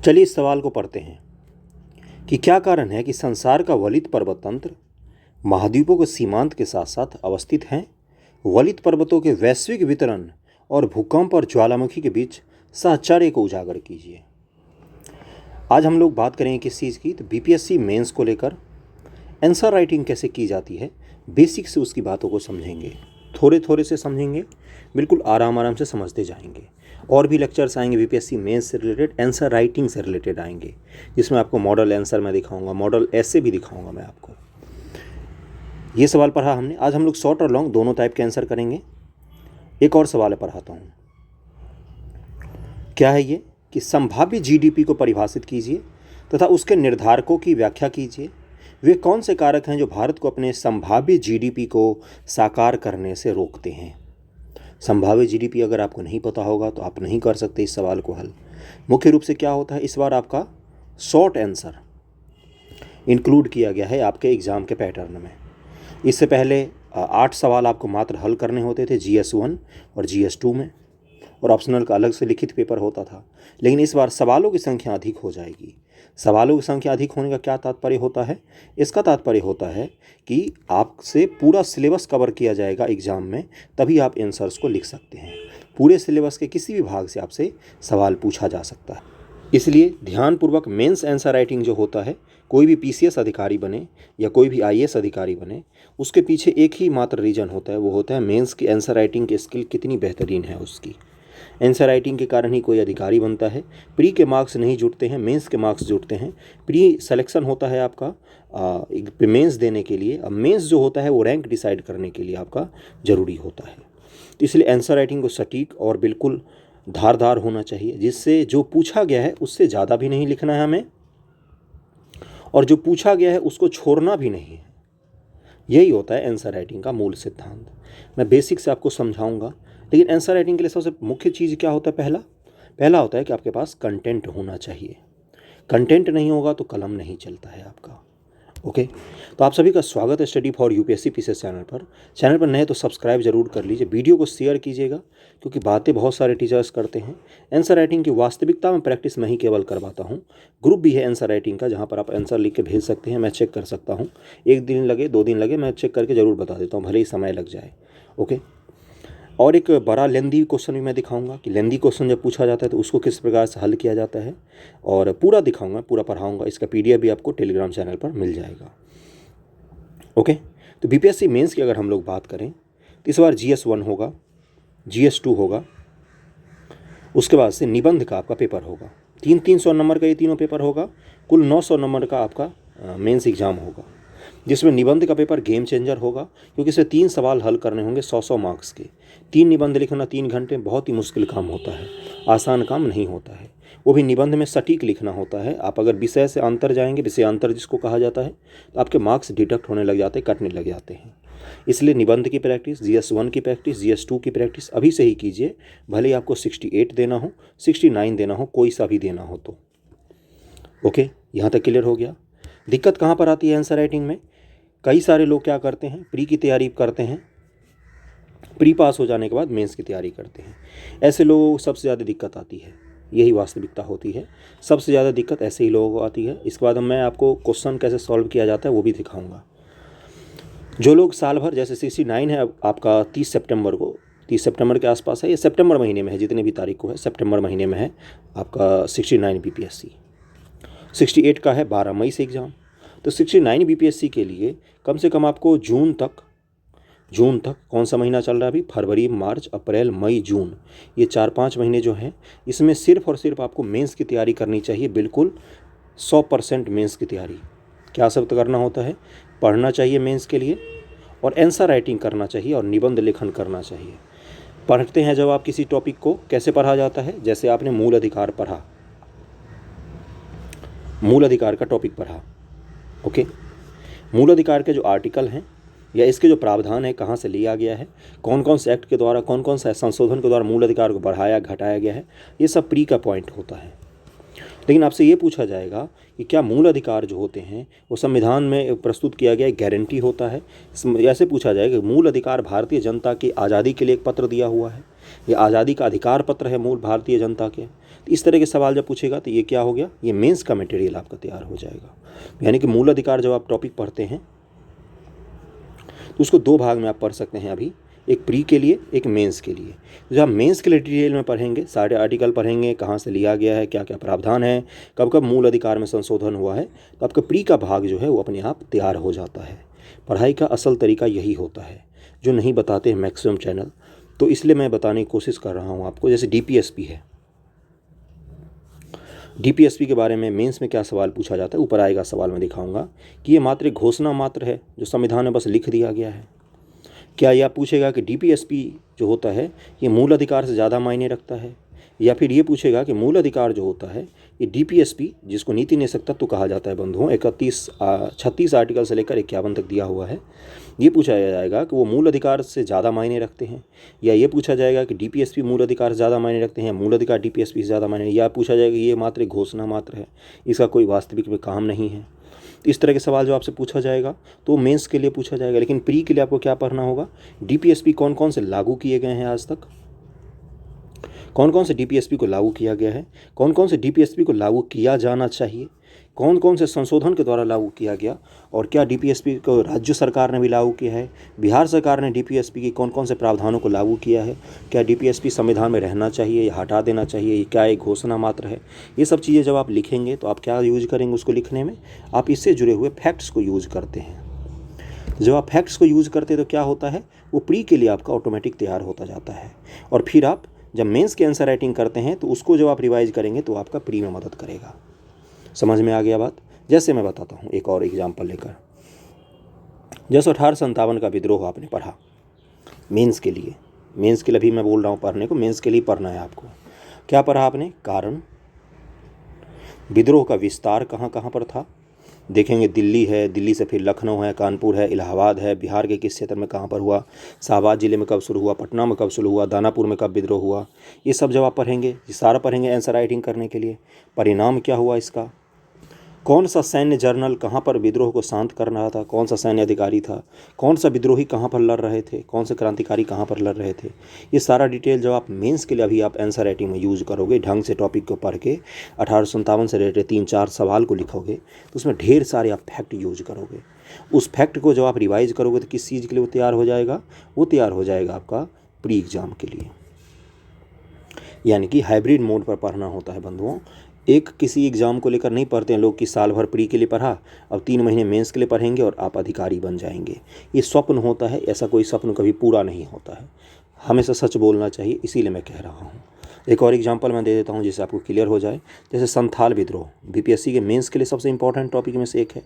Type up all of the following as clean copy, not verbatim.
चलिए इस सवाल को पढ़ते हैं कि क्या कारण है कि संसार का वलित पर्वत तंत्र महाद्वीपों के सीमांत के साथ साथ अवस्थित हैं। वलित पर्वतों के वैश्विक वितरण और भूकंप और ज्वालामुखी के बीच साहचर्य को उजागर कीजिए। आज हम लोग बात करेंगे किस चीज़ की, तो बीपीएससी मेंस को लेकर आंसर राइटिंग कैसे की जाती है, बेसिक से उसकी बातों को समझेंगे। थोड़े थोड़े से समझेंगे, बिल्कुल आराम आराम से समझते जाएंगे। और भी लेक्चर्स आएंगे बीपीएससी मेंस से रिलेटेड, आंसर राइटिंग से रिलेटेड आएंगे, जिसमें आपको मॉडल आंसर मैं दिखाऊंगा, मॉडल ऐसे भी दिखाऊंगा मैं आपको। ये सवाल पढ़ा हमने। आज हम लोग शॉर्ट और लॉन्ग दोनों टाइप के आंसर करेंगे। एक और सवाल पढ़ाता हूँ। क्या है ये कि संभाव्य जीडीपी को परिभाषित कीजिए तथा उसके निर्धारकों की व्याख्या कीजिए। वे कौन से कारक हैं जो भारत को अपने संभाव्य जीडीपी को साकार करने से रोकते हैं। संभाव्य जीडीपी अगर आपको नहीं पता होगा तो आप नहीं कर सकते इस सवाल को हल। मुख्य रूप से क्या होता है, इस बार आपका शॉर्ट आंसर इंक्लूड किया गया है आपके एग्ज़ाम के पैटर्न में। इससे पहले 8 सवाल आपको मात्र हल करने होते थे GS1 और GS2 में, और ऑप्शनल का अलग से लिखित पेपर होता था। लेकिन इस बार सवालों की संख्या अधिक हो जाएगी। सवालों की संख्या अधिक होने का क्या तात्पर्य होता है? इसका तात्पर्य होता है कि आपसे पूरा सिलेबस कवर किया जाएगा एग्ज़ाम में, तभी आप आंसर्स को लिख सकते हैं। पूरे सिलेबस के किसी भी भाग से आपसे सवाल पूछा जा सकता है। इसलिए ध्यानपूर्वक मेंस आंसर राइटिंग जो होता है, कोई भी PCS अधिकारी बने या कोई भी IAS अधिकारी बने, उसके पीछे एक ही मात्र रीज़न होता है, वो होता है मेंस की आंसर राइटिंग की स्किल कितनी बेहतरीन है उसकी। आंसर राइटिंग के कारण ही कोई अधिकारी बनता है। प्री के मार्क्स नहीं जुटते हैं, मेंस के मार्क्स जुटते हैं। प्री सिलेक्शन होता है आपका मेंस देने के लिए। अब मेंस जो होता है वो रैंक डिसाइड करने के लिए आपका ज़रूरी होता है। तो इसलिए आंसर राइटिंग को सटीक और बिल्कुल धारदार होना चाहिए, जिससे जो पूछा गया है उससे ज़्यादा भी नहीं लिखना है हमें, और जो पूछा गया है उसको छोड़ना भी नहीं है। यही होता है आंसर राइटिंग का मूल सिद्धांत। मैं बेसिक से आपको समझाऊंगा। लेकिन आंसर राइटिंग के लिए सबसे मुख्य चीज़ क्या होता है? पहला होता है कि आपके पास कंटेंट होना चाहिए। कंटेंट नहीं होगा तो कलम नहीं चलता है आपका। ओके, तो आप सभी का स्वागत है study for UPSC PCS channel पर नए तो सब्सक्राइब जरूर कर लीजिए। वीडियो को शेयर कीजिएगा, क्योंकि बातें बहुत सारे टीचर्स करते हैं। आंसर राइटिंग की वास्तविकता में प्रैक्टिस मैं ही केवल करवाता हूँ। ग्रुप भी है आंसर राइटिंग का, जहाँ पर आप आंसर लिख के भेज सकते हैं, मैं चेक कर सकता हूँ। 1 दिन लगे 2 दिन लगे, मैं चेक करके ज़रूर बता देता हूँ, भले ही समय लग जाए। ओके, और एक बड़ा लेंदी क्वेश्चन भी मैं दिखाऊंगा कि लेंदी क्वेश्चन जब पूछा जाता है तो उसको किस प्रकार से हल किया जाता है, और पूरा दिखाऊंगा, पूरा पढ़ाऊंगा। इसका PDF भी आपको टेलीग्राम चैनल पर मिल जाएगा। ओके, तो BPSC मेंस की अगर हम लोग बात करें तो इस बार GS1 होगा, GS2 होगा, उसके बाद से निबंध का आपका पेपर होगा। 300 नंबर का ये तीनों पेपर होगा। कुल 900 नंबर का आपका मेंस एग्ज़ाम होगा, जिसमें निबंध का पेपर गेम चेंजर होगा, क्योंकि इसमें 3 सवाल हल करने होंगे 100 मार्क्स के। 3 निबंध लिखना 3 घंटे बहुत ही मुश्किल काम होता है, आसान काम नहीं होता है। वो भी निबंध में सटीक लिखना होता है। आप अगर विषय से अंतर जाएंगे, विषय अंतर जिसको कहा जाता है, तो आपके मार्क्स डिडक्ट होने लग जाते हैं, कटने लग जाते हैं। इसलिए निबंध की प्रैक्टिस, GS1 की प्रैक्टिस, GS2 की प्रैक्टिस अभी से ही कीजिए। भले ही आपको 68 देना हो, 69 देना हो, कोई सा भी देना हो तो। ओके, यहाँ तक क्लियर हो गया। दिक्कत कहाँ पर आती है आंसर राइटिंग में? कई सारे लोग क्या करते हैं, प्री की तैयारी करते हैं, प्री पास हो जाने के बाद मेंस की तैयारी करते हैं। ऐसे लोगों को सबसे ज़्यादा दिक्कत आती है, यही वास्तविकता होती है। सबसे ज़्यादा दिक्कत ऐसे ही लोगों को आती है। इसके बाद मैं आपको क्वेश्चन कैसे सॉल्व किया जाता है वो भी दिखाऊंगा। जो लोग साल भर, जैसे 69 है आपका 30 सितंबर को, 30 सितंबर के आसपास है, ये सितंबर महीने में है, जितने भी तारीख को है सितंबर महीने में है आपका 69 BPSC। 68 का है 12 मई से एग्ज़ाम। तो 69 BPSC के लिए कम से कम आपको जून तक कौन सा महीना चल रहा है अभी? फरवरी, मार्च, अप्रैल, मई, जून, ये 4-5 महीने जो हैं, इसमें सिर्फ और सिर्फ आपको मेंस की तैयारी करनी चाहिए। बिल्कुल 100% मेंस की तैयारी। क्या सब करना होता है? पढ़ना चाहिए मेंस के लिए, और आंसर राइटिंग करना चाहिए, और निबंध लेखन करना चाहिए। पढ़ते हैं जब आप किसी टॉपिक को, कैसे पढ़ा जाता है? जैसे आपने मूल अधिकार पढ़ा, मूल अधिकार का टॉपिक पढ़ा। ओके, मूल अधिकार के जो आर्टिकल हैं या इसके जो प्रावधान है, कहाँ से लिया गया है, कौन कौन से एक्ट के द्वारा, कौन कौन सा संशोधन के द्वारा मूल अधिकार को बढ़ाया घटाया गया है, ये सब प्री का पॉइंट होता है। लेकिन आपसे ये पूछा जाएगा कि क्या मूल अधिकार जो होते हैं वो संविधान में प्रस्तुत किया गया गारंटी होता है? ऐसे पूछा जाएगा मूल अधिकार भारतीय जनता की आज़ादी के लिए एक पत्र दिया हुआ है, ये आज़ादी का अधिकार पत्र है मूल भारतीय जनता के। तो इस तरह के सवाल जब पूछेगा तो ये क्या हो गया, ये मेंस का मटेरियल आपका तैयार हो जाएगा। यानी कि मूल अधिकार जब आप टॉपिक पढ़ते हैं तो उसको दो भाग में आप पढ़ सकते हैं अभी, एक प्री के लिए, एक मेंस के लिए। तो जब आप मेंस के लिए डिटेल में पढ़ेंगे, सारे आर्टिकल पढ़ेंगे, कहाँ से लिया गया है, क्या क्या प्रावधान है, कब कब मूल अधिकार में संशोधन हुआ है, तो आपका प्री का भाग जो है वो अपने आप तैयार हो जाता है। पढ़ाई का असल तरीका यही होता है जो नहीं बताते हैं मैक्सिमम चैनल, तो इसलिए मैं बताने की कोशिश कर रहा हूँ आपको। जैसे डीपीएसपी है, डीपीएसपी के बारे में मेंस में क्या सवाल पूछा जाता है, ऊपर आएगा सवाल मैं दिखाऊंगा कि ये मात्र एक घोषणा मात्र है जो संविधान में बस लिख दिया गया है। क्या यह पूछेगा कि डीपीएसपी जो होता है ये मूल अधिकार से ज़्यादा मायने रखता है, या फिर ये पूछेगा कि मूल अधिकार जो होता है ये डीपीएसपी, जिसको नीति निषेध तत्व कहा जाता है बंधुओं, 36 आर्टिकल से लेकर 51 तक दिया हुआ है, ये पूछा जाएगा कि वो मूल अधिकार से ज़्यादा मायने रखते हैं, या ये पूछा जाएगा कि डीपीएसपी मूल अधिकार से ज़्यादा मायने रखते हैं, मूल अधिकार डीपीएसपी से ज़्यादा मायने, या पूछा जाएगा ये मात्र एक घोषणा मात्र है, इसका कोई वास्तविक में काम नहीं है। इस तरह के सवाल जो आपसे पूछा जाएगा तो मेंस के लिए पूछा जाएगा। लेकिन प्री के लिए आपको क्या पढ़ना होगा, डीपीएसपी कौन कौन से लागू किए गए हैं आज तक, कौन कौन से डीपीएसपी को लागू किया गया है, कौन कौन से डीपीएसपी को लागू किया जाना चाहिए, कौन कौन से संशोधन के द्वारा लागू किया गया, और क्या डीपीएसपी को राज्य सरकार ने भी लागू किया है, बिहार सरकार ने डीपीएसपी के कौन कौन से प्रावधानों को लागू किया है, क्या डीपीएसपी संविधान में रहना चाहिए या हटा देना चाहिए, क्या एक घोषणा मात्र है। ये सब चीज़ें जब आप लिखेंगे तो आप क्या यूज करेंगे उसको लिखने में, आप इससे जुड़े हुए फैक्ट्स को यूज करते हैं। जब आप फैक्ट्स को यूज करते हैं तो क्या होता है, वो प्री के लिए आपका ऑटोमेटिक तैयार होता जाता है, और फिर आप जब मेंस की आंसर राइटिंग करते हैं तो उसको जब आप रिवाइज करेंगे तो आपका प्री में मदद करेगा। समझ में आ गया बात। जैसे मैं बताता हूँ एक और एग्जाम्पल लेकर, जैसे 1857 का विद्रोह आपने पढ़ा मेंस के लिए, मेंस के लिए भी मैं बोल रहा हूँ पढ़ने को, मेंस के लिए पढ़ना है आपको। क्या पढ़ा आपने, कारण, विद्रोह का विस्तार कहाँ कहाँ पर था, देखेंगे दिल्ली है, दिल्ली से फिर लखनऊ है, कानपुर है, इलाहाबाद है, बिहार के किस क्षेत्र में कहाँ पर हुआ, शाहबाद जिले में कब शुरू हुआ, पटना में कब शुरू हुआ, दानापुर में कब विद्रोह हुआ, ये सब जब आप पढ़ेंगे, ये सारा पढ़ेंगे आंसर राइटिंग करने के लिए। परिणाम क्या हुआ इसका, कौन सा सैन्य जर्नल कहाँ पर विद्रोह को शांत कर रहा था, कौन सा सैन्य अधिकारी था, कौन सा विद्रोही कहाँ पर लड़ रहे थे, कौन से क्रांतिकारी कहाँ पर लड़ रहे थे, ये सारा डिटेल जब आप मेंस के लिए अभी आप आंसर राइटिंग में यूज़ करोगे, ढंग से टॉपिक को पढ़ के 1857 से रिलेटेड 3-4 सवाल को लिखोगे तो उसमें ढेर सारे आप फैक्ट यूज करोगे। उस फैक्ट को जब आप रिवाइज करोगे तो किस चीज़ के लिए वो तैयार हो जाएगा, वो तैयार हो जाएगा आपका प्री एग्जाम के लिए। यानी कि हाइब्रिड मोड पर पढ़ना होता है बंधुओं। एक किसी एग्ज़ाम को लेकर नहीं पढ़ते हैं लोग कि साल भर प्री के लिए पढ़ा, अब 3 महीने मेंस के लिए पढ़ेंगे और आप अधिकारी बन जाएंगे। ये स्वप्न होता है, ऐसा कोई स्वप्न कभी पूरा नहीं होता है। हमेशा सच बोलना चाहिए, इसीलिए मैं कह रहा हूँ। एक और एग्जांपल मैं दे देता हूँ जिससे आपको क्लियर हो जाए। जैसे संथाल विद्रोह बीपीएससी के मेंस के लिए सबसे इंपॉर्टेंट टॉपिक में से एक है,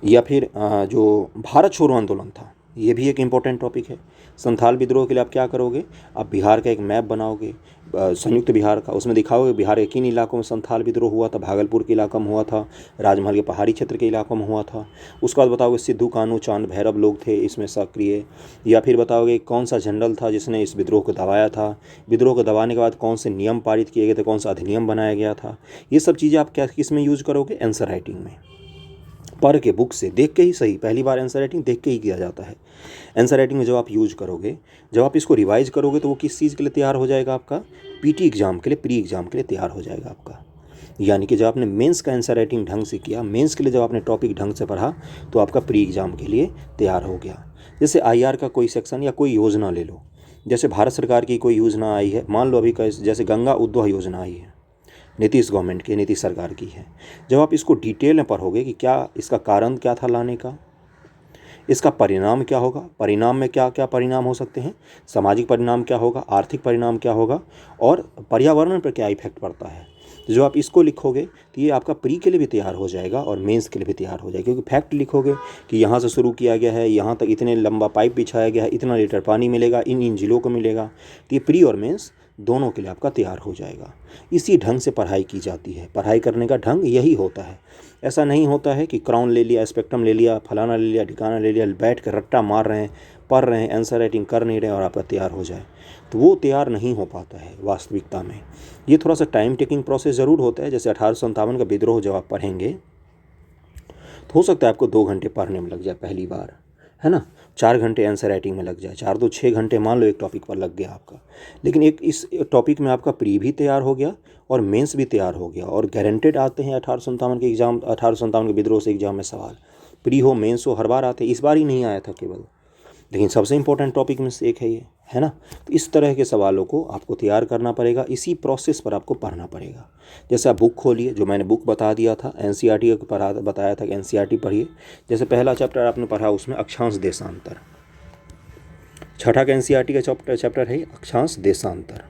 या फिर जो भारत छोड़ो आंदोलन था, ये भी एक इम्पॉर्टेंट टॉपिक है। संथाल विद्रोह के लिए आप क्या करोगे, आप बिहार का एक मैप बनाओगे, संयुक्त बिहार का, उसमें दिखाओगे बिहार के किन इलाकों में संथाल विद्रोह हुआ था, भागलपुर के इलाका में हुआ था, राजमहल के पहाड़ी क्षेत्र के इलाकों में हुआ था। उसके बाद बताओगे सिद्धू कानू चांद भैरव लोग थे इसमें सक्रिय, या फिर बताओगे कौन सा जनरल था जिसने इस विद्रोह को दबाया था, विद्रोह को दबाने के बाद कौन से नियम पारित किए गए थे, कौन सा अधिनियम बनाया गया था। ये सब चीज़ें आप क्या किस में यूज़ करोगे, आंसर राइटिंग में। पढ़ के बुक से देख के ही सही, पहली बार आंसर राइटिंग देख के ही किया जाता है। आंसर राइटिंग में जब आप यूज करोगे, जब आप इसको रिवाइज करोगे तो वो किस चीज़ के लिए तैयार हो जाएगा, आपका पीटी एग्जाम के लिए, प्री एग्जाम के लिए तैयार हो जाएगा आपका। यानी कि जब आपने मेंस का आंसर राइटिंग ढंग से किया, मेंस के लिए जब आपने टॉपिक ढंग से पढ़ा तो आपका प्री एग्जाम के लिए तैयार हो गया। जैसे आईआर का कोई सेक्शन या कोई योजना ले लो, जैसे भारत सरकार की कोई योजना आई है, मान लो अभी जैसे गंगा उद्वह योजना आई है, नीतीश गवर्नमेंट की, नीतीश सरकार की है। जब आप इसको डिटेल में पढ़ोगे कि क्या इसका कारण क्या था लाने का, इसका परिणाम क्या होगा, परिणाम में क्या क्या परिणाम हो सकते हैं, सामाजिक परिणाम क्या होगा, आर्थिक परिणाम क्या होगा, और पर्यावरण पर क्या इफेक्ट पड़ता है, तो जो आप इसको लिखोगे तो ये आपका प्री के लिए भी तैयार हो जाएगा और मेंस के लिए भी तैयार हो जाएगा। क्योंकि फैक्ट लिखोगे कि यहाँ से शुरू किया गया है, यहाँ तक इतने लंबा पाइप बिछाया गया है, इतना लीटर पानी मिलेगा, इन जिलों को मिलेगा, तो ये प्री और मेंस दोनों के लिए आपका तैयार हो जाएगा। इसी ढंग से पढ़ाई की जाती है, पढ़ाई करने का ढंग यही होता है। ऐसा नहीं होता है कि क्राउन ले लिया, स्पेक्ट्रम ले लिया, फलाना ले लिया, ठिकाना ले लिया, बैठ कर रट्टा मार रहे हैं, पढ़ रहे हैं, आंसर राइटिंग कर नहीं रहे और आपका तैयार हो जाए, तो वो तैयार नहीं हो पाता है वास्तविकता में। ये थोड़ा सा टाइम टेकिंग प्रोसेस ज़रूर होता है। जैसे 1857 का विद्रोह जब आप पढ़ेंगे तो हो सकता है आपको 2 घंटे पढ़ने में लग जाए पहली बार, है ना। 4 घंटे आंसर राइटिंग में लग जाए, 4 2 6 घंटे मान लो एक टॉपिक पर लग गया आपका, लेकिन एक इस टॉपिक में आपका प्री भी तैयार हो गया और मेंस भी तैयार हो गया, और गारंटेड आते हैं 1857 के एग्जाम, 1857 के विद्रोह से एग्जाम में सवाल, प्री हो मेंस हो हर बार आते, इस बार ही नहीं आया था केवल, लेकिन सबसे इंपॉर्टेंट टॉपिक में से एक है ये, है ना। तो इस तरह के सवालों को आपको तैयार करना पड़ेगा, इसी प्रोसेस पर आपको पढ़ना पड़ेगा। जैसे आप बुक खोलिए, जो मैंने बुक बता दिया था एनसीईआरटी का बताया था कि एनसीईआरटी पढ़िए। जैसे पहला चैप्टर आपने पढ़ा उसमें अक्षांश देशांतर, छठा का एनसीईआरटी का चैप्टर है अक्षांश देशांतर।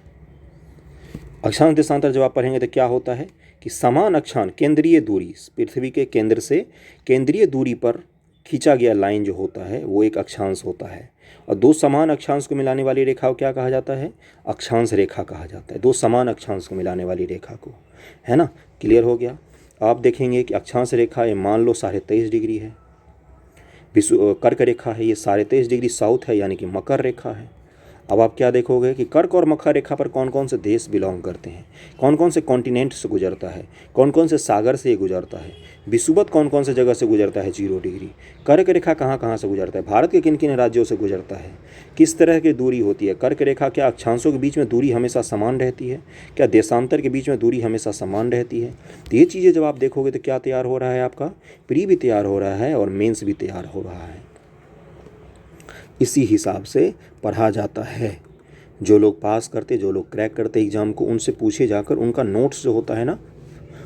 अक्षांश देशांतर जब आप पढ़ेंगे तो क्या होता है कि समान अक्षांश केंद्रीय दूरी, पृथ्वी के केंद्र से केंद्रीय दूरी पर खींचा गया लाइन जो होता है वो एक अक्षांश होता है, और दो समान अक्षांश को मिलाने वाली रेखा को क्या कहा जाता है, अक्षांश रेखा कहा जाता है, दो समान अक्षांश को मिलाने वाली रेखा को, है ना। क्लियर हो गया। आप देखेंगे कि अक्षांश रेखा ये मान लो 23.5 डिग्री है, कर्क रेखा है ये 23.5 डिग्री साउथ है, यानी कि मकर रेखा है। अब आप क्या देखोगे कि कर्क और मकर रेखा पर कौन कौन से देश बिलोंग करते हैं, कौन कौन से कॉन्टिनेंट से गुजरता है, कौन कौन से सागर से ये गुजरता है, विषुवत कौन कौन से जगह से गुजरता है 0 डिग्री, कर्क रेखा कहाँ कहाँ से गुजरता है, भारत के किन किन राज्यों से गुजरता है, किस तरह की दूरी होती है, कर्क रेखा क्या अक्षांशों के बीच में दूरी हमेशा समान रहती है, क्या देशांतर के बीच में दूरी हमेशा समान रहती है। तो ये चीज़ें जब आप देखोगे तो क्या तैयार हो रहा है, आपका प्री भी तैयार हो रहा है और मेंस भी तैयार हो रहा है। इसी हिसाब से पढ़ा जाता है। जो लोग पास करते, जो लोग क्रैक करते एग्ज़ाम को, उनसे पूछे जाकर उनका नोट्स जो होता है ना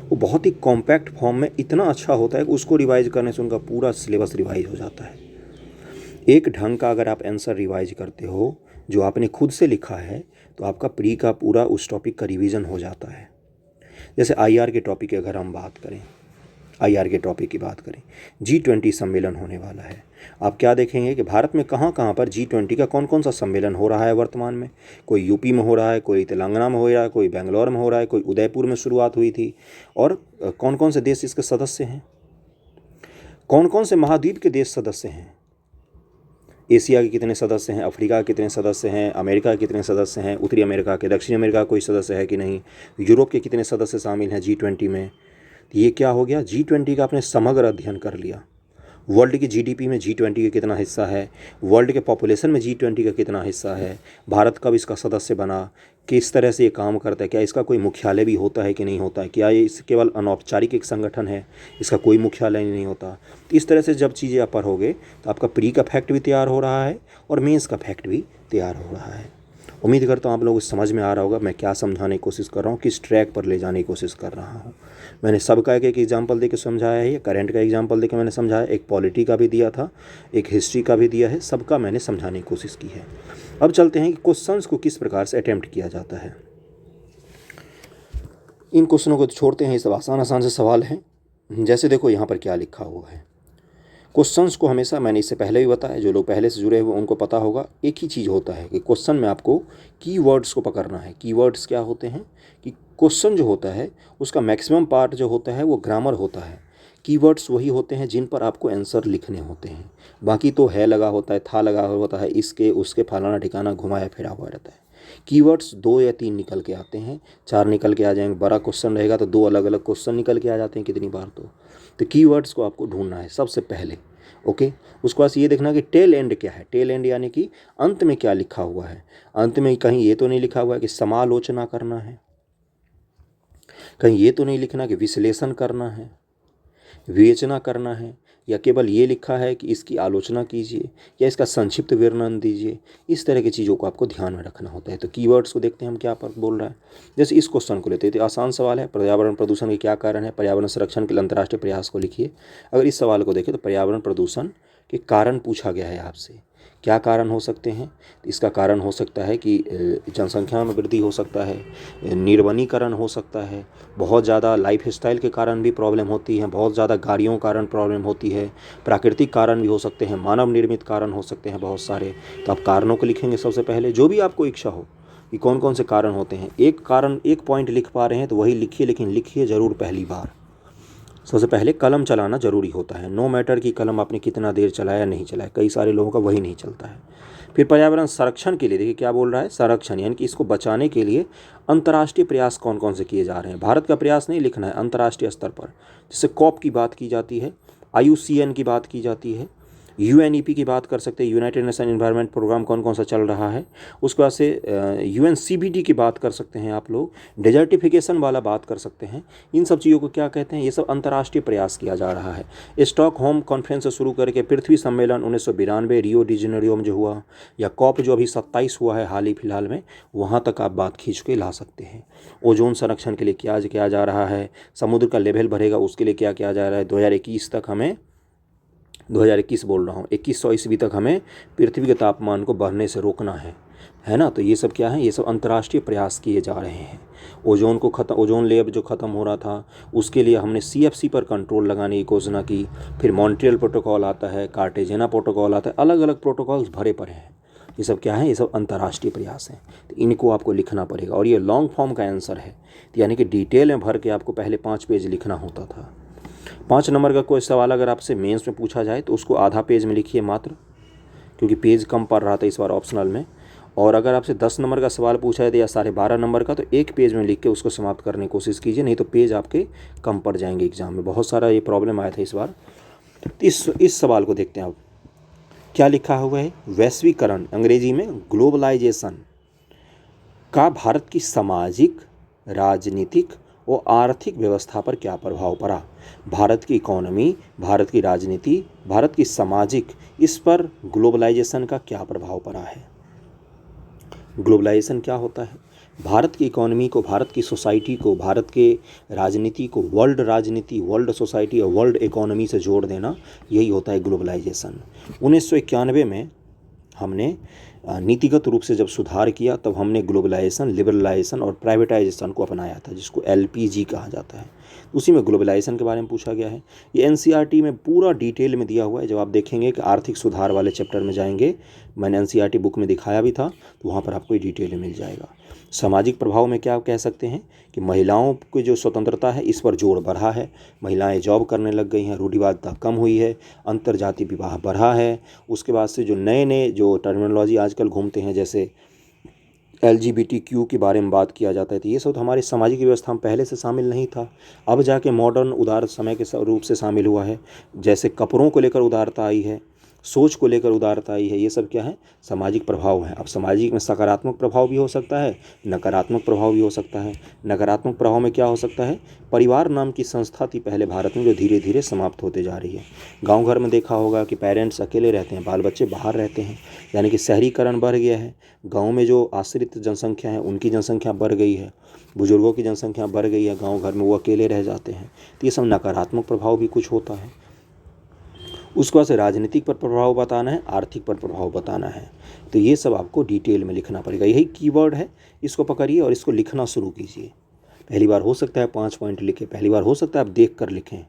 वो बहुत ही कॉम्पैक्ट फॉर्म में इतना अच्छा होता है कि उसको रिवाइज करने से उनका पूरा सिलेबस रिवाइज हो जाता है। एक ढंग का अगर आप आंसर रिवाइज करते हो जो आपने खुद से लिखा है तो आपका प्री का पूरा उस टॉपिक का रिवीजन हो जाता है। जैसे आईआर के टॉपिक की अगर हम बात करें, आईआर के टॉपिक की बात करें, G20 सम्मेलन होने वाला है। आप क्या देखेंगे कि भारत में कहाँ कहाँ पर G20 का कौन कौन सा सम्मेलन हो रहा है वर्तमान में। कोई यूपी में हो रहा है, कोई तेलंगाना में हो रहा है, कोई बेंगलोर में हो रहा है, कोई उदयपुर में शुरुआत हुई थी, और कौन कौन से देश इसके सदस्य हैं, कौन कौन से महाद्वीप के देश सदस्य हैं, एशिया के कितने सदस्य हैं, अफ्रीका के कितने सदस्य हैं, अमेरिका के कितने सदस्य हैं, उत्तरी अमेरिका के, दक्षिण अमेरिका का कोई सदस्य है कि नहीं, यूरोप के कितने सदस्य शामिल हैं G20 में। ये क्या हो गया, G20 का आपने समग्र अध्ययन कर लिया। वर्ल्ड की जीडीपी में G20 का कितना हिस्सा है, वर्ल्ड के पॉपुलेशन में G20 का कितना हिस्सा है, भारत कब इसका सदस्य बना, किस तरह से ये काम करता है, क्या इसका कोई मुख्यालय भी होता है कि नहीं होता है, क्या ये केवल अनौपचारिक एक संगठन है, इसका कोई मुख्यालय नहीं होता। तो इस तरह से जब चीज़ें आप पढ़ोगे तो आपका प्री का फैक्ट भी तैयार हो रहा है और मेंस का फैक्ट भी तैयार हो रहा है। उम्मीद करता हूँ आप लोगों को समझ में आ रहा होगा मैं क्या समझाने की कोशिश कर रहा हूँ, किस ट्रैक पर ले जाने की कोशिश कर रहा हूँ। मैंने सबका एक एग्जाम्पल दे के समझाया है, करंट का एग्जाम्पल दे के मैंने समझाया, एक पॉलिटी का भी दिया था, एक हिस्ट्री का भी दिया है, सबका मैंने समझाने की कोशिश की है। अब चलते हैं कि क्वेश्चंस को किस प्रकार से अटेम्प्ट किया जाता है। इन क्वेश्चनों को तो छोड़ते हैं, ये सब आसान आसान से सवाल हैं। जैसे देखो यहाँ पर क्या लिखा हुआ है, क्वेश्चंस को हमेशा, मैंने इससे पहले भी बताया, जो लोग पहले से जुड़े हुए उनको पता होगा, एक ही चीज़ होता है कि क्वेश्चन में आपको कीवर्ड्स को पकड़ना है। कीवर्ड्स क्या होते हैं कि क्वेश्चन जो होता है उसका मैक्सिमम पार्ट जो होता है वो ग्रामर होता है, कीवर्ड्स वही होते हैं जिन पर आपको आंसर लिखने होते हैं, बाकी तो है लगा होता है, था लगा होता है, इसके उसके फलाना ठिकाना घुमाया फिरा हुआ रहता है। कीवर्ड्स 2 या 3 निकल के आते हैं, 4 निकल के आ जाएंगे, बड़ा क्वेश्चन रहेगा तो 2 अलग अलग क्वेश्चन निकल के आ जाते हैं कितनी बार। तो कीवर्ड्स को आपको ढूंढना है सबसे पहले। ओके, उसके बाद ये देखना कि टेल एंड क्या है, टेल एंड यानी कि अंत में क्या लिखा हुआ है। अंत में कहीं ये तो नहीं लिखा हुआ है कि समालोचना करना है, कहीं ये तो नहीं लिखना कि विश्लेषण करना है, विवेचना करना है, या केवल ये लिखा है कि इसकी आलोचना कीजिए या इसका संक्षिप्त वर्णन दीजिए। इस तरह की चीज़ों को आपको ध्यान में रखना होता है। तो कीवर्ड्स को देखते हैं हम क्या पर बोल रहा है। जैसे इस क्वेश्चन को लेते हैं, तो आसान सवाल है, पर्यावरण प्रदूषण के क्या कारण है, पर्यावरण संरक्षण के लिए अंतर्राष्ट्रीय प्रयास को लिखिए। अगर इस सवाल को देखें तो पर्यावरण प्रदूषण के कारण पूछा गया है आपसे, क्या कारण हो सकते हैं। इसका कारण हो सकता है कि जनसंख्या में वृद्धि हो सकता है, निर्वनीकरण हो सकता है, बहुत ज़्यादा लाइफ स्टाइल के कारण भी प्रॉब्लम होती है, बहुत ज़्यादा गाड़ियों के कारण प्रॉब्लम होती है, प्राकृतिक कारण भी हो सकते हैं, मानव निर्मित कारण हो सकते हैं बहुत सारे। तो आप कारणों को लिखेंगे सबसे पहले, जो भी आपको इच्छा हो कि कौन कौन से कारण होते हैं। एक कारण एक पॉइंट लिख पा रहे हैं तो वही लिखिए, लेकिन लिखिए ज़रूर पहली बार। सबसे पहले कलम चलाना ज़रूरी होता है, नो मैटर कि कलम आपने कितना देर चलाया नहीं चलाया, कई सारे लोगों का वही नहीं चलता है। फिर पर्यावरण संरक्षण के लिए देखिए क्या बोल रहा है, संरक्षण यानी कि इसको बचाने के लिए अंतर्राष्ट्रीय प्रयास कौन कौन से किए जा रहे हैं। भारत का प्रयास नहीं लिखना है, अंतर्राष्ट्रीय स्तर पर, जैसे कॉप की बात की जाती है, IUCN की बात की जाती है, यूएनईपी की बात कर सकते हैं, यूनाइटेड नेशन एनवायरनमेंट प्रोग्राम कौन कौन सा चल रहा है। उसके बाद से यूएनसीबीडी की बात कर सकते हैं आप लोग, डेजर्टिफिकेशन वाला बात कर सकते हैं। इन सब चीज़ों को क्या कहते हैं, ये सब अंतर्राष्ट्रीय प्रयास किया जा रहा है। स्टॉकहोम कॉन्फ्रेंस से शुरू करके पृथ्वी सम्मेलन 1992 रियो डी जेनेरियो में जो हुआ, या कॉप जो अभी 27 हुआ है हाल ही फिलहाल में, वहाँ तक आप बात खींच के ला सकते हैं। ओजोन संरक्षण के लिए क्या किया जा रहा है, समुद्र का लेवल बढ़ेगा उसके लिए क्या किया जा रहा है, 2021 तक हमें 2021 बोल रहा हूँ 2100 ईस्वी तक हमें पृथ्वी के तापमान को बढ़ने से रोकना है ना। तो ये सब क्या है, ये सब अंतर्राष्ट्रीय प्रयास किए जा रहे हैं। ओजोन लेयर जो ख़त्म हो रहा था उसके लिए हमने CFC पर कंट्रोल लगाने की घोषणा की। फिर मॉन्ट्रियल प्रोटोकॉल आता है, कार्टेजेना प्रोटोकॉल आता है, अलग अलग प्रोटोकॉल्स भरे पड़े हैं। ये सब क्या है, ये सब अंतर्राष्ट्रीय प्रयास हैं। तो इनको आपको लिखना पड़ेगा, और ये लॉन्ग फॉर्म का आंसर है, तो यानी कि डिटेल में भर के आपको पहले 5 पेज लिखना होता था। 5 नंबर का कोई सवाल अगर आपसे मेंस में पूछा जाए तो उसको आधा पेज में लिखिए मात्र, क्योंकि पेज कम पड़ रहा था इस बार ऑप्शनल में। और अगर आपसे 10 नंबर का सवाल पूछा है या 12.5 नंबर का, तो 1 पेज में लिख के उसको समाप्त करने की कोशिश कीजिए, नहीं तो पेज आपके कम पड़ जाएंगे एग्जाम में। बहुत सारा ये प्रॉब्लम आया था इस बार। इस सवाल को देखते हैं आप, क्या लिखा हुआ है, वैश्वीकरण अंग्रेजी में ग्लोबलाइजेशन का भारत की सामाजिक, राजनीतिक और आर्थिक व्यवस्था पर क्या प्रभाव पड़ा। भारत की इकोनॉमी, भारत की राजनीति, भारत की सामाजिक, इस पर ग्लोबलाइजेशन का क्या प्रभाव पड़ा है। ग्लोबलाइजेशन क्या होता है, भारत की इकोनॉमी को, भारत की सोसाइटी को, भारत के राजनीति को वर्ल्ड राजनीति, वर्ल्ड सोसाइटी और वर्ल्ड इकोनॉमी से जोड़ देना, यही होता है ग्लोबलाइजेशन। 1991 में हमने नीतिगत रूप से जब सुधार किया, तब हमने ग्लोबलाइजेशन, लिबरलाइजेशन और प्राइवेटाइजेशन को अपनाया था, जिसको LPG कहा जाता है। उसी में ग्लोबलाइजेशन के बारे में पूछा गया है। ये NCERT में पूरा डिटेल में दिया हुआ है। जब आप देखेंगे कि आर्थिक सुधार वाले चैप्टर में जाएंगे, मैंने NCERT बुक में दिखाया भी था, तो वहाँ पर आपको ये डिटेल में मिल जाएगा। सामाजिक प्रभाव में क्या कह सकते हैं कि महिलाओं की जो स्वतंत्रता है, इस पर जोर बढ़ा है। महिलाएं जॉब करने लग गई हैं, रूढ़िवादिता कम हुई है, अंतर्जातीय विवाह बढ़ा है। उसके बाद से जो नए नए जो टर्मिनोलॉजी आजकल घूमते हैं, जैसे LGBTQ के बारे में बात किया जाता है, तो ये सब हमारी सामाजिक व्यवस्था में पहले से शामिल नहीं था, अब जाके मॉडर्न उदार समय के रूप से शामिल हुआ है। जैसे कपड़ों को लेकर उदारता आई है, सोच को लेकर उदारता आई है, ये सब क्या है, सामाजिक प्रभाव है। अब सामाजिक में सकारात्मक प्रभाव भी हो सकता है, नकारात्मक प्रभाव भी हो सकता है। नकारात्मक प्रभाव में क्या हो सकता है, परिवार नाम की संस्था थी पहले भारत में, जो धीरे धीरे समाप्त होते जा रही है। गांव घर में देखा होगा कि पेरेंट्स अकेले रहते हैं, बाल बच्चे बाहर रहते हैं, यानी कि शहरीकरण बढ़ गया है। गाँव में जो आश्रित जनसंख्या है उनकी जनसंख्या बढ़ गई है, बुजुर्गों की जनसंख्या बढ़ गई है, गाँव घर में वो अकेले रह जाते हैं। तो ये सब नकारात्मक प्रभाव भी कुछ होता है। उसके बाद से राजनीतिक पर प्रभाव बताना है, आर्थिक पर प्रभाव बताना है। तो ये सब आपको डिटेल में लिखना पड़ेगा। यही कीवर्ड है, इसको पकड़िए और इसको लिखना शुरू कीजिए। पहली बार हो सकता है 5 पॉइंट लिखें, पहली बार हो सकता है आप देख कर लिखें,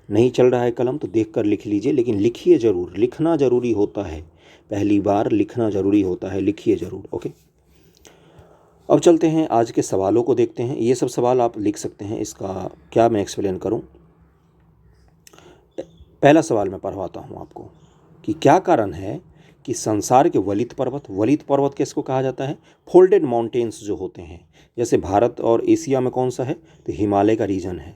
नहीं चल रहा है कलम तो देख कर लिख लीजिए, लेकिन लिखिए ज़रूर, लिखना ज़रूरी होता है। पहली बार लिखना ज़रूरी होता है, लिखिए ज़रूर। ओके, अब चलते हैं आज के सवालों को देखते हैं। ये सब सवाल आप लिख सकते हैं, इसका क्या मैं एक्सप्लेन करूँ। पहला सवाल मैं पढ़वाता हूँ आपको कि क्या कारण है कि संसार के वलित पर्वत किसको कहा जाता है, फोल्डेड माउंटेन्स जो होते हैं, जैसे भारत और एशिया में कौन सा है, तो हिमालय का रीजन है।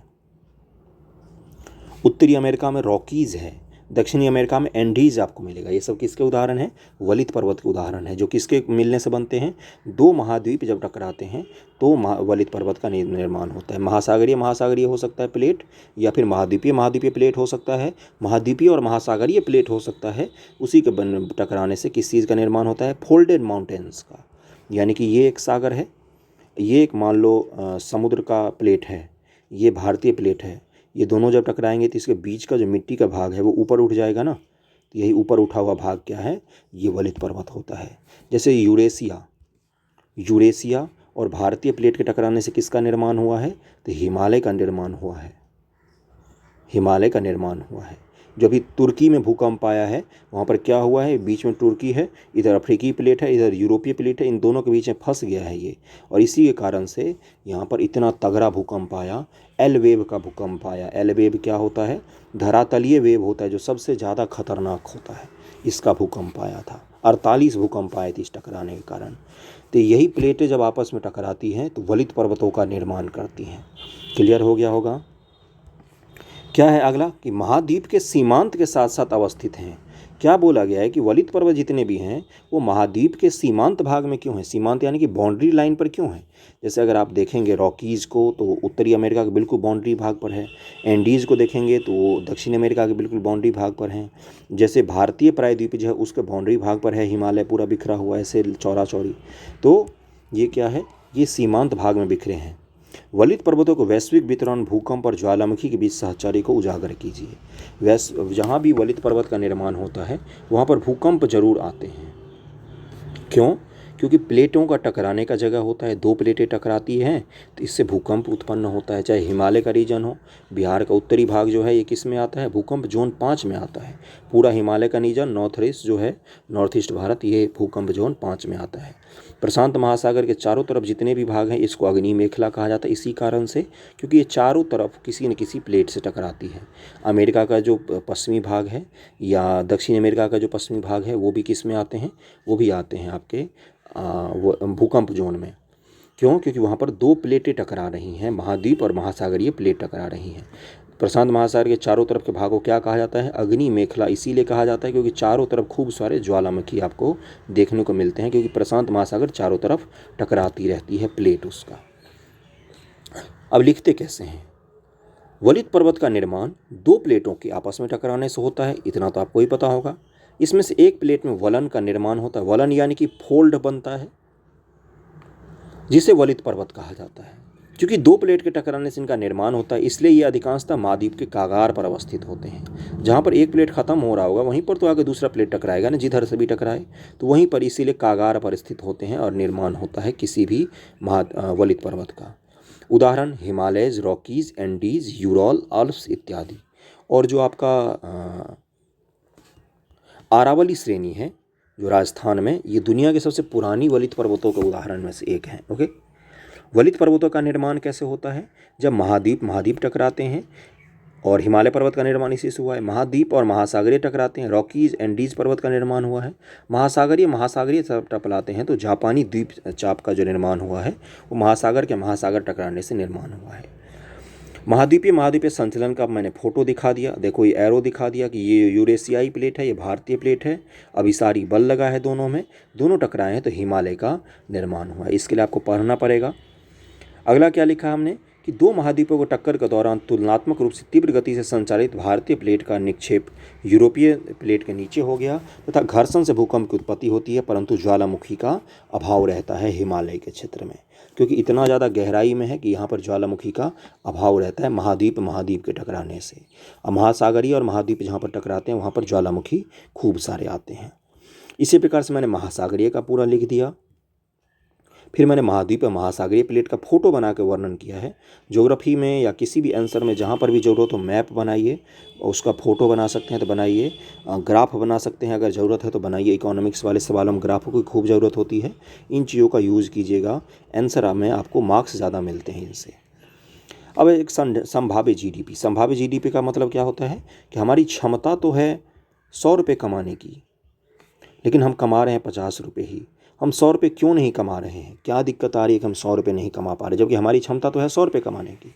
उत्तरी अमेरिका में रॉकीज है, दक्षिणी अमेरिका में एंडीज आपको मिलेगा। ये सब किसके उदाहरण हैं, वलित पर्वत के उदाहरण है, जो किसके मिलने से बनते हैं, 2 महाद्वीप जब टकराते हैं तो वलित पर्वत का निर्माण होता है। महासागरीय हो सकता है प्लेट, या फिर महाद्वीपीय प्लेट हो सकता है, महाद्वीपीय और महासागरीय प्लेट हो सकता है। उसी के टकराने से किस चीज़ का निर्माण होता है, फोल्डेड माउंटेन्स का। यानी कि ये एक सागर है, ये एक मान लो समुद्र का प्लेट है, ये भारतीय प्लेट है, ये दोनों जब टकराएंगे तो इसके बीच का जो मिट्टी का भाग है वो ऊपर उठ जाएगा ना, तो यही ऊपर उठा हुआ भाग क्या है, ये वलित पर्वत होता है। जैसे यूरेशिया और भारतीय प्लेट के टकराने से किसका निर्माण हुआ है, तो हिमालय का निर्माण हुआ है। जो अभी तुर्की में भूकंप आया है, वहाँ पर क्या हुआ है, बीच में तुर्की है, इधर अफ्रीकी प्लेट है, इधर यूरोपीय प्लेट है, इन दोनों के बीच में फंस गया है ये, और इसी के कारण से यहाँ पर इतना तगड़ा भूकंप आया, एल वेव का भूकंप आया। एल वेव क्या होता है, धरातलीय वेव होता है, जो सबसे ज़्यादा खतरनाक होता है। इसका भूकंप आया था, 48 भूकंप आए थे इस टकराने के कारण। तो यही प्लेटें जब आपस में टकराती हैं तो वलित पर्वतों का निर्माण करती हैं। क्लियर हो गया होगा। क्या है अगला, कि महाद्वीप के सीमांत के साथ साथ अवस्थित हैं, क्या बोला गया है कि वलित पर्वत जितने भी हैं वो महाद्वीप के सीमांत भाग में क्यों हैं। सीमांत यानी कि बाउंड्री लाइन पर क्यों हैं। जैसे अगर आप देखेंगे रॉकीज़ को तो उत्तरी अमेरिका के बिल्कुल बाउंड्री भाग पर है। एंडीज़ को देखेंगे तो वो दक्षिण अमेरिका के बिल्कुल बाउंड्री भाग पर हैं। जैसे भारतीय प्रायद्वीप जो है उसके बाउंड्री भाग पर है, हिमालय पूरा बिखरा हुआ है ऐसे चौड़ा चौड़ी। तो ये क्या है, ये सीमांत भाग में बिखरे हैं। वलित पर्वतों को वैश्विक वितरण, भूकंप और ज्वालामुखी के बीच सहचारी को उजागर कीजिए। जहाँ भी वलित पर्वत का निर्माण होता है वहाँ पर भूकंप जरूर आते हैं। क्यों? क्योंकि प्लेटों का टकराने का जगह होता है, दो प्लेटें टकराती हैं तो इससे भूकंप उत्पन्न होता है। चाहे हिमालय का रीजन हो, बिहार का उत्तरी भाग जो है ये किस में आता है, भूकंप जोन 5 में आता है। पूरा हिमालय का रीजन नॉर्थ ईस्ट जो है, नॉर्थ ईस्ट भारत, ये भूकंप जोन 5 में आता है। प्रशांत महासागर के चारों तरफ जितने भी भाग हैं इसको अग्नि मेखला कहा जाता है इसी कारण से, क्योंकि ये चारों तरफ किसी न किसी प्लेट से टकराती है। अमेरिका का जो पश्चिमी भाग है या दक्षिण अमेरिका का जो पश्चिमी भाग है वो भी किस में आते हैं, वो भी आते हैं आपके वो भूकंप जोन में। क्यों? क्योंकि वहाँ पर दो प्लेटें टकरा रही हैं, महाद्वीप और महासागरीय प्लेट टकरा रही हैं। प्रशांत महासागर के चारों तरफ के भाग को क्या कहा जाता है, अग्नि मेखला इसीलिए कहा जाता है क्योंकि चारों तरफ खूब सारे ज्वालामुखी आपको देखने को मिलते हैं, क्योंकि प्रशांत महासागर चारों तरफ टकराती रहती है प्लेट उसका। अब लिखते कैसे हैं। वलित पर्वत का निर्माण दो प्लेटों के आपस में टकराने से होता है, इतना तो आपको ही पता होगा। इसमें से एक प्लेट में वलन का निर्माण होता है, वलन यानी कि फोल्ड बनता है, जिसे वलित पर्वत कहा जाता है। क्योंकि दो प्लेट के टकराने से इनका निर्माण होता है इसलिए ये अधिकांशतः महाद्वीप के कागार पर अवस्थित होते हैं। जहाँ पर एक प्लेट खत्म हो रहा होगा वहीं पर तो आगे दूसरा प्लेट टकराएगा ना, जिधर से भी टकराए, तो वहीं पर इसीलिए कागार पर स्थित होते हैं और निर्माण होता है किसी भी वलित पर्वत का। उदाहरण Himalayas, Rockies, Andes, Ural, Alps इत्यादि। और जो आपका अरावली श्रेणी है जो राजस्थान में, ये दुनिया के सबसे पुरानी वलित पर्वतों के उदाहरण में से एक है। ओके, वलित पर्वतों का निर्माण कैसे होता है, जब महाद्वीप टकराते हैं, और हिमालय पर्वत का निर्माण इसी से हुआ है। महाद्वीप और महासागरीय टकराते हैं, रॉकीज एंडीज पर्वत का निर्माण हुआ है। महासागरीय टकराते हैं तो जापानी द्वीप चाप का जो निर्माण हुआ है वो महासागर टकराने से निर्माण हुआ है। महाद्वीपीय संचलन का मैंने फोटो दिखा दिया, देखो ये एरो दिखा दिया कि ये यूरेशियाई प्लेट है, ये भारतीय प्लेट है। अभी सारी बल लगा है दोनों में, दोनों टकराए हैं तो हिमालय का निर्माण हुआ है। इसके लिए आपको पढ़ना पड़ेगा। अगला क्या लिखा हमने कि दो महाद्वीपों को टक्कर के दौरान तुलनात्मक रूप से तीव्र गति से संचालित भारतीय प्लेट का निक्षेप यूरोपीय प्लेट के नीचे हो गया तथा घर्षण से भूकंप की उत्पत्ति होती है, परंतु ज्वालामुखी का अभाव रहता है हिमालय के क्षेत्र में, क्योंकि इतना ज़्यादा गहराई में है कि यहाँ पर ज्वालामुखी का अभाव रहता है महाद्वीप के टकराने से। अब महासागरीय और महाद्वीप जहाँ पर टकराते हैं वहाँ पर ज्वालामुखी खूब सारे आते हैं। इसी प्रकार से मैंने महासागरीय का पूरा लिख दिया। फिर मैंने महाद्वीप और महासागरीय प्लेट का फोटो बना के वर्णन किया है। ज्योग्राफी में या किसी भी आंसर में जहाँ पर भी ज़रूरत हो मैप बनाइए, उसका फ़ोटो बना सकते हैं तो बनाइए, ग्राफ बना सकते हैं अगर ज़रूरत है तो बनाइए। इकोनॉमिक्स वाले सवालों में ग्राफों की खूब ज़रूरत होती है, इन चीज़ों का यूज़ कीजिएगा, आंसर में आपको मार्क्स ज़्यादा मिलते हैं इनसे। अब एक संभाव्य जीडीपी का मतलब क्या होता है कि हमारी क्षमता तो है 100 रुपये कमाने की, लेकिन हम कमा रहे हैं 50 रुपये ही। हम 100 रुपये क्यों नहीं कमा रहे हैं, क्या दिक्कत आ रही है कि हम 100 रुपये नहीं कमा पा रहे, जबकि हमारी क्षमता तो है 100 रुपये कमाने की।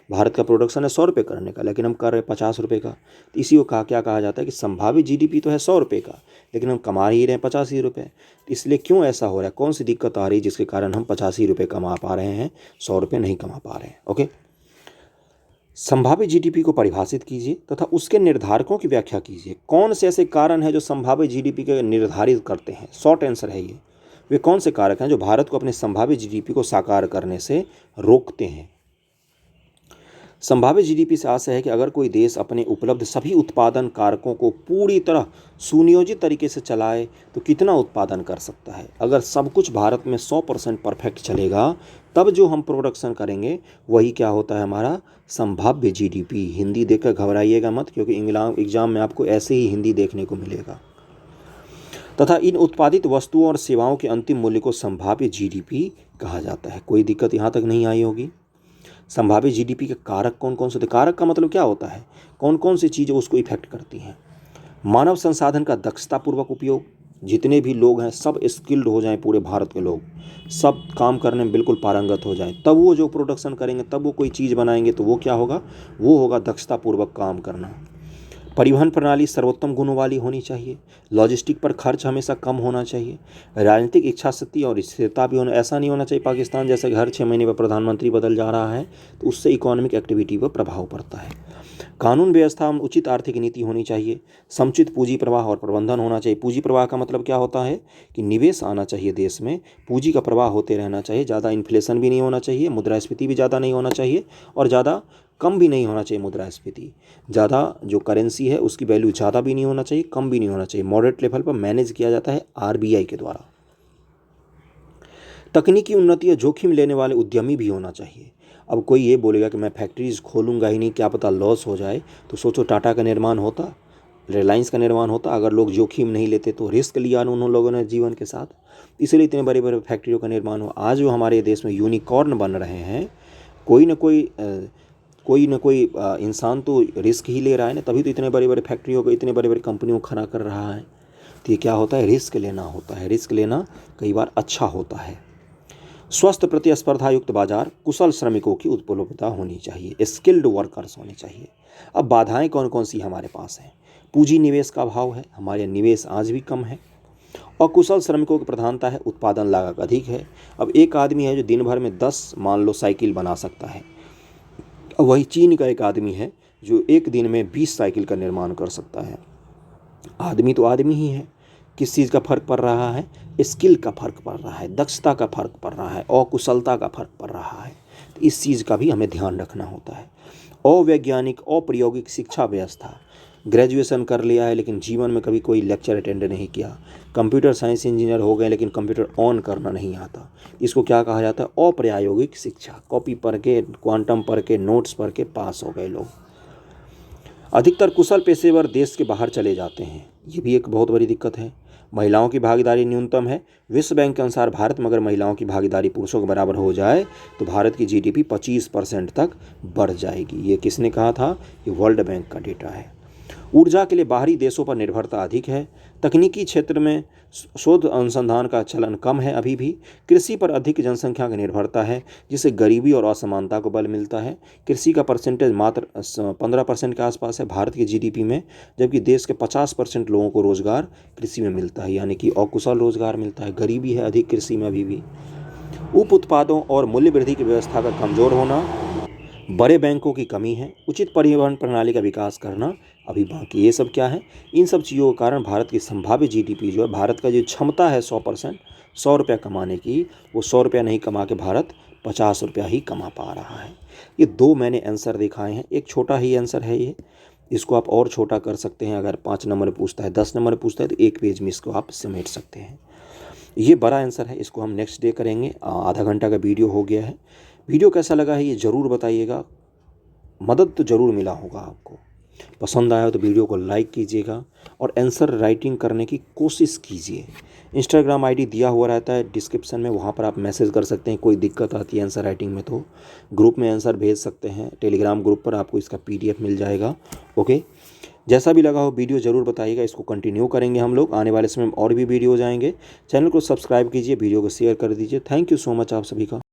भारत का प्रोडक्शन है 100 रुपये करने का, लेकिन हम कर रहे हैं 50 रुपये का। तो इसी को क्या कहा जाता है कि संभावित जीडीपी तो है 100 रुपये का, लेकिन हम कमा ही रहे हैं 85 रुपये। तो इसलिए क्यों ऐसा हो रहा है, कौन सी दिक्कत आ रही है जिसके कारण हम 85 रुपये कमा पा रहे हैं, 100 रुपये नहीं कमा पा रहे हैं। ओके, संभावित जीडीपी को परिभाषित कीजिए तथा उसके निर्धारकों की व्याख्या कीजिए। कौन से ऐसे कारण हैं जो संभावित जीडीपी को निर्धारित करते हैं, शॉर्ट आंसर है ये। वे कौन से कारक हैं जो भारत को अपने संभावित जीडीपी को साकार करने से रोकते हैं। संभावित जीडीपी से आशय है कि अगर कोई देश अपने उपलब्ध सभी उत्पादन कारकों को पूरी तरह सुनियोजित तरीके से चलाए तो कितना उत्पादन कर सकता है। अगर सब कुछ भारत में 100% परफेक्ट चलेगा तब जो हम प्रोडक्शन करेंगे वही क्या होता है, हमारा संभाव्य जीडीपी। हिंदी देखकर घबराइएगा मत, क्योंकि एग्जाम में आपको ऐसे ही हिंदी देखने को मिलेगा। तथा इन उत्पादित वस्तुओं और सेवाओं के अंतिम मूल्य को संभाव्य जीडीपी कहा जाता है। कोई दिक्कत यहाँ तक नहीं आई होगी। संभावित जीडीपी के कारक कौन कौन से होते हैं, कारक का मतलब क्या होता है, कौन कौन सी चीज़ें उसको इफेक्ट करती हैं। मानव संसाधन का दक्षतापूर्वक उपयोग, जितने भी लोग हैं सब स्किल्ड हो जाएं, पूरे भारत के लोग सब काम करने में बिल्कुल पारंगत हो जाएं, तब वो जो प्रोडक्शन करेंगे, तब वो कोई चीज़ बनाएंगे तो वो क्या होगा, वो होगा दक्षतापूर्वक काम करना। परिवहन प्रणाली सर्वोत्तम गुणों वाली होनी चाहिए। लॉजिस्टिक पर खर्च हमेशा कम होना चाहिए। राजनीतिक इच्छा शक्ति और स्थिरता भी होना, ऐसा नहीं होना चाहिए पाकिस्तान जैसे कि हर 6 महीने पर प्रधानमंत्री बदल जा रहा है, तो उससे इकोनॉमिक एक्टिविटी पर प्रभाव पड़ता है। कानून व्यवस्था में उचित आर्थिक नीति होनी चाहिए। समुचित पूंजी प्रवाह और प्रबंधन होना चाहिए। पूंजी प्रवाह का मतलब क्या होता है कि निवेश आना चाहिए देश में, पूंजी का प्रवाह होते रहना चाहिए। ज़्यादा इन्फ्लेशन भी नहीं होना चाहिए, मुद्रास्फीति भी ज़्यादा नहीं होना चाहिए, और ज़्यादा कम भी नहीं होना चाहिए मुद्रास्फीति। ज़्यादा जो करेंसी है उसकी वैल्यू ज़्यादा भी नहीं होना चाहिए, कम भी नहीं होना चाहिए। मॉडरेट लेवल पर मैनेज किया जाता है आरबीआई के द्वारा। तकनीकी उन्नति और जोखिम लेने वाले उद्यमी भी होना चाहिए। अब कोई ये बोलेगा कि मैं फैक्ट्रीज खोलूंगा ही नहीं, क्या पता लॉस हो जाए, तो सोचो टाटा का निर्माण होता, रिलायंस का निर्माण होता, अगर लोग जोखिम नहीं लेते तो। रिस्क लिया उन लोगों ने जीवन के साथ, इसलिए इतने बड़े बड़े फैक्ट्रियों का निर्माण हुआ। आज जो हमारे देश में यूनिकॉर्न बन रहे हैं, कोई न कोई इंसान तो रिस्क ही ले रहा है ना, तभी तो इतने बड़े बड़े फैक्ट्रियों को, इतने बड़े बड़े कंपनियों को खड़ा कर रहा है। तो ये क्या होता है, रिस्क लेना होता है। रिस्क लेना कई बार अच्छा होता है। स्वस्थ प्रतिस्पर्धा युक्त बाजार, कुशल श्रमिकों की उपलब्धता होनी चाहिए, स्किल्ड वर्कर्स होने चाहिए। अब बाधाएं कौन कौन सी हमारे पास हैं? पूंजी निवेश का अभाव है, हमारे निवेश आज भी कम है। और कुशल श्रमिकों की प्रधानता है, उत्पादन लागत अधिक है। अब एक आदमी है जो दिन भर में 10 मान लो साइकिल बना सकता है, वही चीन का एक आदमी है जो एक दिन में 20 साइकिल का निर्माण कर सकता है। आदमी तो आदमी ही है। किस चीज़ का फर्क पड़ रहा है? स्किल का फर्क पड़ रहा है, दक्षता का फर्क पड़ रहा है, और कुशलता का फर्क पड़ रहा है। तो इस चीज़ का भी हमें ध्यान रखना होता है। अवैज्ञानिक अप्रायोगिक शिक्षा व्यवस्था, ग्रेजुएशन कर लिया है लेकिन जीवन में कभी कोई लेक्चर अटेंड नहीं किया। कंप्यूटर साइंस इंजीनियर हो गए लेकिन कंप्यूटर ऑन करना नहीं आता, इसको क्या कहा जाता है? अप्रायोगिक शिक्षा। कॉपी पढ़ के, क्वांटम पढ़ के, नोट्स पढ़ के पास हो गए लोग। अधिकतर कुशल पेशेवर देश के बाहर चले जाते हैं, ये भी एक बहुत बड़ी दिक्कत है। महिलाओं की भागीदारी न्यूनतम है। विश्व बैंक के अनुसार भारत में अगर महिलाओं की भागीदारी पुरुषों के बराबर हो जाए तो भारत की जीडीपी 25% तक बढ़ जाएगी। ये किसने कहा था? ये वर्ल्ड बैंक का डेटा है। ऊर्जा के लिए बाहरी देशों पर निर्भरता अधिक है। तकनीकी क्षेत्र में शोध अनुसंधान का चलन कम है अभी भी। कृषि पर अधिक जनसंख्या की निर्भरता है, जिससे गरीबी और असमानता को बल मिलता है। कृषि का परसेंटेज मात्र 15% के आसपास है भारत की जीडीपी में, जबकि देश के 50% लोगों को रोजगार कृषि में मिलता है, यानी कि अकुशल रोजगार मिलता है। गरीबी है अधिक कृषि में अभी भी। उप उत्पादों और मूल्य वृद्धि की व्यवस्था का कमजोर होना, बड़े बैंकों की कमी है, उचित परिवहन प्रणाली का विकास करना अभी बाकी। ये सब क्या है? इन सब चीज़ों के कारण भारत की संभावित जीडीपी जो है, भारत का जो क्षमता है 100%, 100 रुपया कमाने की, वो 100 रुपया नहीं कमा के भारत 50 रुपया ही कमा पा रहा है। ये दो मैंने आंसर दिखाए हैं, एक छोटा ही आंसर है ये, इसको आप और छोटा कर सकते हैं। अगर 5 नंबर पूछता है, 10 नंबर पूछता है, तो एक पेज में इसको आप समेट सकते हैं। ये बड़ा आंसर है, इसको हम नेक्स्ट डे करेंगे। आधा घंटा का वीडियो हो गया है। वीडियो कैसा लगा है ये ज़रूर बताइएगा, मदद तो ज़रूर मिला होगा आपको। पसंद आया तो वीडियो को लाइक कीजिएगा और आंसर राइटिंग करने की कोशिश कीजिए। इंस्टाग्राम आईडी दिया हुआ रहता है डिस्क्रिप्शन में, वहाँ पर आप मैसेज कर सकते हैं। कोई दिक्कत आती है आंसर राइटिंग में तो ग्रुप में आंसर भेज सकते हैं। टेलीग्राम ग्रुप पर आपको इसका PDF मिल जाएगा। ओके, जैसा भी लगा हो वीडियो ज़रूर बताइएगा। इसको कंटिन्यू करेंगे हम लोग, आने वाले समय में और भी वीडियो जाएंगे। चैनल को सब्सक्राइब कीजिए, वीडियो को शेयर कर दीजिए। थैंक यू सो मच आप सभी का।